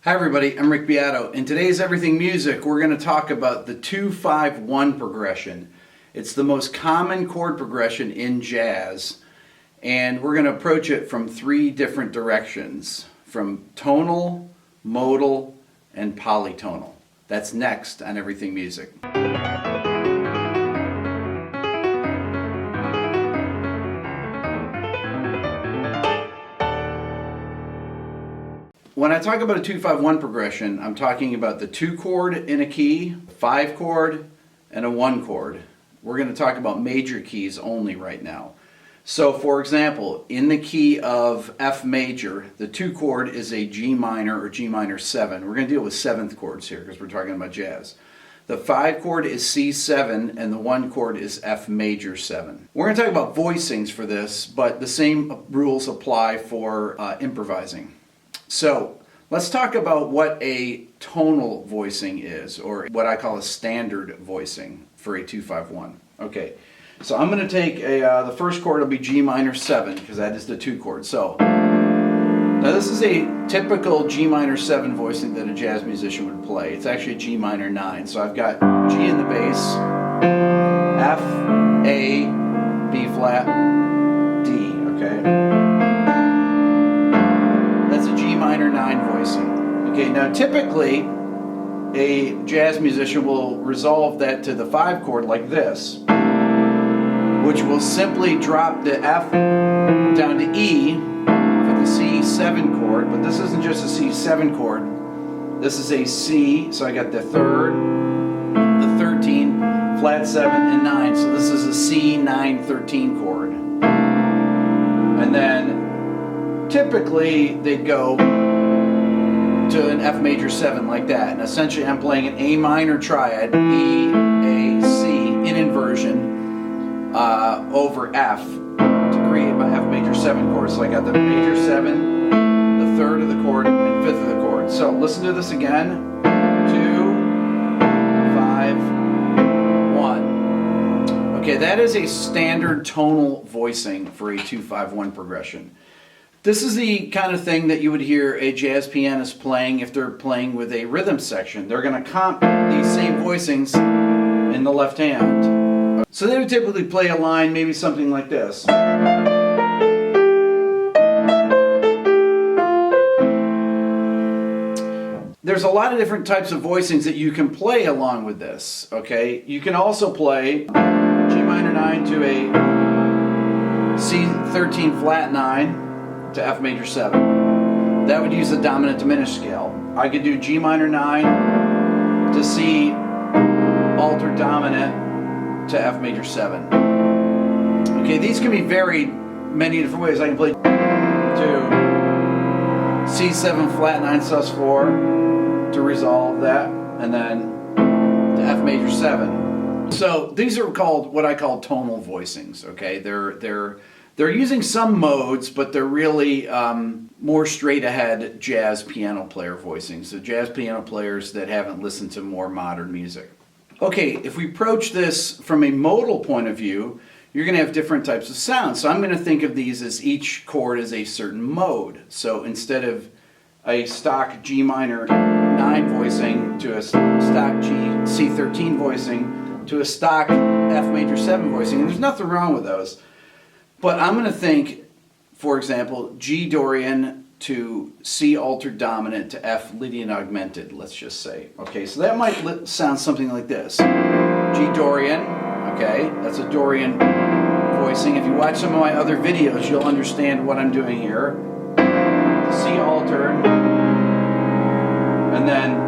Hi everybody, I'm Rick Beato. In today's Everything Music, we're going to talk about the 2-5-1 progression. It's the most common chord progression in jazz, and we're going to approach it from three different directions, from tonal, modal, and polytonal. That's next on Everything Music. When I talk about a 2-5-1 progression, I'm talking about the 2 chord in a key, 5 chord, and a 1 chord. We're going to talk about major keys only right now. So for example, in the key of F major, the 2 chord is a G minor or G minor 7. We're going to deal with 7th chords here because we're talking about jazz. The 5 chord is C7 and the 1 chord is F major 7. We're going to talk about voicings for this, but the same rules apply for improvising. So let's talk about what a tonal voicing is, or what I call a standard voicing for a 2-5-1. Okay, so I'm going to take the first chord will be G minor 7 because that is the 2 chord. So now this is a typical G minor 7 voicing that a jazz musician would play. It's actually a G minor 9. So I've got G in the bass, F, A, B flat, D. Okay. Minor 9 voicing. Okay, now typically a jazz musician will resolve that to the 5 chord like this, which will simply drop the F down to E for the C7 chord, but this isn't just a C7 chord. This is a C, so I got the 3rd, the 13, flat 7, and 9. So this is a C9-13 chord. And then typically they'd go to an F major 7 like that, and essentially I'm playing an A minor triad, E, A, C in inversion over F to create my F major 7 chord. So I got the major 7, the 3rd of the chord, and 5th of the chord. So listen to this again. 2, 5, 1. Okay, that is a standard tonal voicing for a 2-5-1 progression. This is the kind of thing that you would hear a jazz pianist playing if they're playing with a rhythm section. They're going to comp these same voicings in the left hand. So they would typically play a line, maybe something like this. There's a lot of different types of voicings that you can play along with this, okay? You can also play G minor 9 to a C13 flat 9 to F major 7. That would use the dominant diminished scale. I could do G minor 9 to C altered dominant to F major 7. Okay, these can be varied many different ways. I can play to C7 flat 9 sus 4 to resolve that, and then to F major 7. So these are called what I call tonal voicings. Okay, they're using some modes, but they're really more straight ahead jazz piano player voicings. So jazz piano players that haven't listened to more modern music. Okay, if we approach this from a modal point of view, you're going to have different types of sounds. So I'm going to think of these as each chord is a certain mode. So instead of a stock G minor 9 voicing to a stock G C13 voicing to a stock F major 7 voicing, and there's nothing wrong with those. But I'm going to think, for example, G Dorian to C altered dominant to F Lydian augmented, let's just say. Okay, so that might sound something like this. G Dorian, okay, that's a Dorian voicing. If you watch some of my other videos, you'll understand what I'm doing here. C altered, and then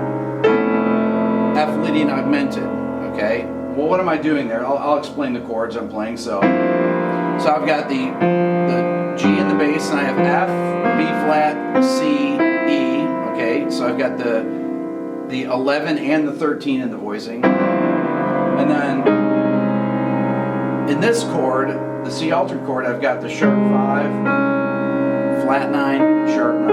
F Lydian augmented, okay? Well, what am I doing there? I'll explain the chords I'm playing. So I've got the G in the bass, and I have F, B flat, C, E. Okay, so I've got the 11 and the 13 in the voicing, and then in this chord, the C altered chord, I've got the sharp 5, flat 9, sharp 9,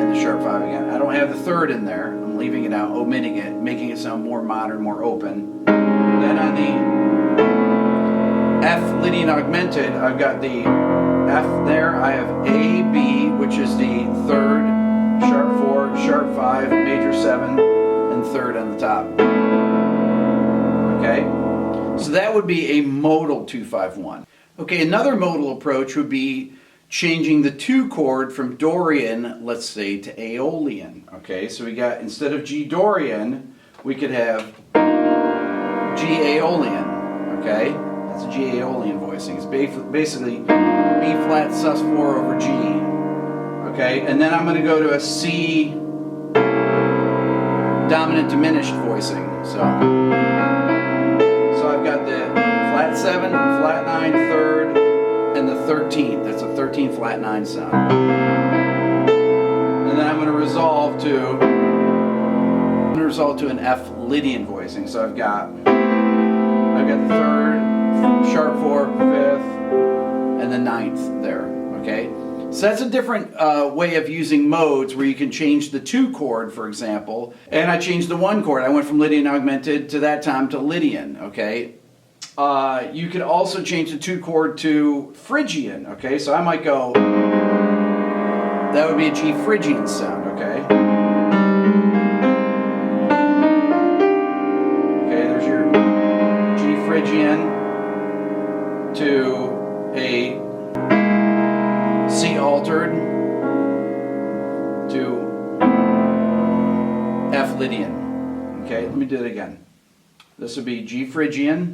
and the sharp 5 again. I don't have the 3rd in there. I'm leaving it out, omitting it, making it sound more modern, more open. Then on the F Lydian augmented, I've got the F there. I have A, B, which is the 3rd, sharp 4, sharp 5, major 7, and third on the top. Okay? So that would be a modal 2-5-1. Okay, another modal approach would be changing the 2 chord from Dorian, let's say, to Aeolian. Okay, so we got, instead of G Dorian, we could have G Aeolian. Okay, that's a G Aeolian voicing. It's basically B flat sus4 over G. Okay, and then I'm going to go to a C dominant diminished voicing. So I've got the flat 7, flat 9, third, and the 13th. That's a 13 flat 9 sound. And then I'm going to resolve to an F Lydian voicing. So I've got the third, sharp 4, fifth, and the 9th there. Okay, so that's a different way of using modes where you can change the 2 chord, for example, and I changed the 1 chord. I went from Lydian augmented to that time to Lydian. Okay. You could also change the 2 chord to Phrygian, okay? So I might go, that would be a G Phrygian sound, okay? Okay, there's your G Phrygian to a C altered to F Lydian. Okay, let me do it again. This would be G Phrygian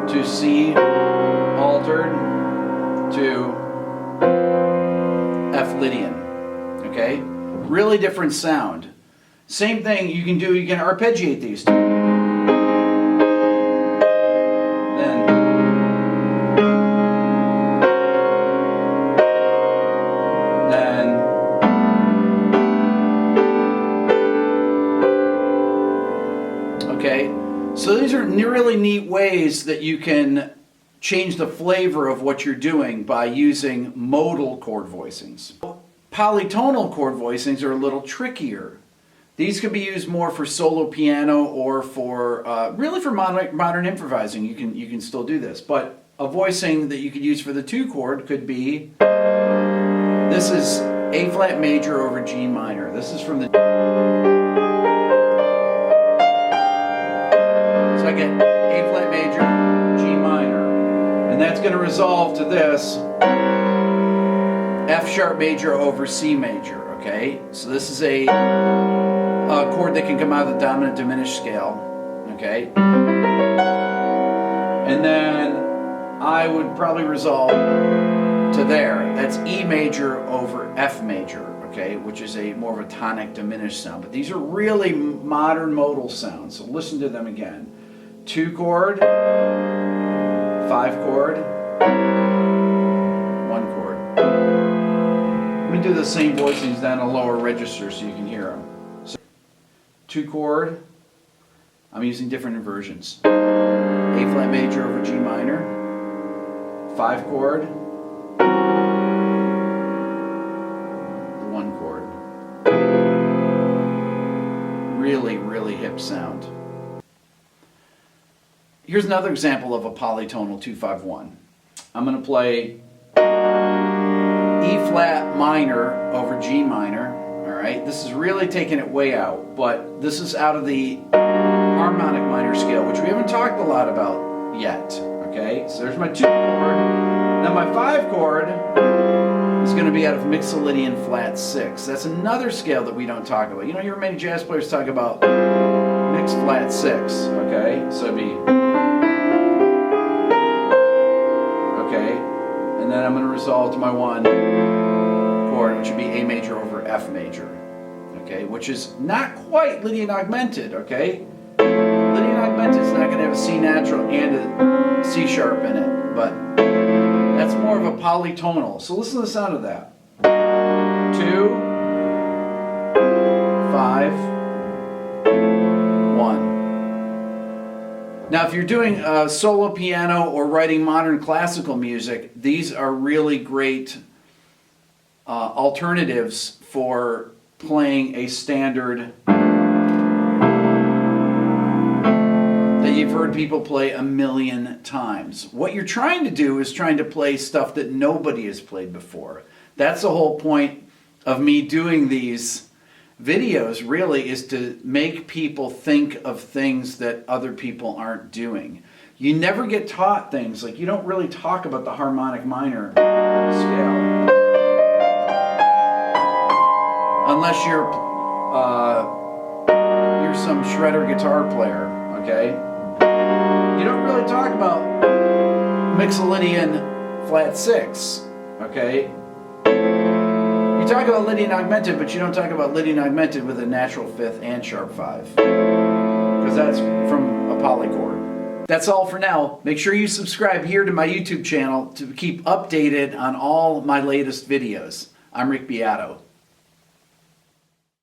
to C altered to F Lydian. Okay? Really different sound. Same thing you can do, you can arpeggiate these two. So these are really neat ways that you can change the flavor of what you're doing by using modal chord voicings. Polytonal chord voicings are a little trickier. These can be used more for solo piano or for really for modern improvising. You can still do this, but a voicing that you could use for the 2 chord could be, this is A flat major over G minor. This is from the, so I get A flat major, G minor, and that's going to resolve to this F sharp major over C major. Okay, so this is a chord that can come out of the dominant diminished scale. Okay, and then I would probably resolve to there. That's E major over F major. Okay, which is a more of a tonic diminished sound. But these are really modern modal sounds. So listen to them again. 2 chord, 5 chord, 1 chord. Let me do the same voicings down a lower register so you can hear them. So 2 chord, I'm using different inversions. A flat major over G minor, 5 chord, 1 chord. Really, really hip sound. Here's another example of a polytonal 2-5-1. I'm going to play E flat minor over G minor. All right, this is really taking it way out, but this is out of the harmonic minor scale, which we haven't talked a lot about yet. Okay, so there's my 2 chord. Now my 5 chord is going to be out of Mixolydian flat 6. That's another scale that we don't talk about. You know, you hear many jazz players talk about mixed flat 6. Okay, so it'd be, okay, and then I'm going to resolve to my 1 chord, which would be A major over F major. Okay, which is not quite Lydian augmented. Okay, Lydian augmented is not going to have a C natural and a C sharp in it, but that's more of a polytonal. So listen to the sound of that. 2, 5, 1. Now, if you're doing solo piano or writing modern classical music, these are really great alternatives for playing a standard that you've heard people play a million times. What you're trying to do is trying to play stuff that nobody has played before. That's the whole point of me doing these videos really is to make people think of things that other people aren't doing. You never get taught things, like you don't really talk about the harmonic minor scale unless you're some shredder guitar player, okay? You don't really talk about Mixolydian flat 6, okay? You talk about Lydian augmented, but you don't talk about Lydian augmented with a natural 5th and sharp 5, because that's from a polychord. That's all for now. Make sure you subscribe here to my YouTube channel to keep updated on all my latest videos. I'm Rick Beato.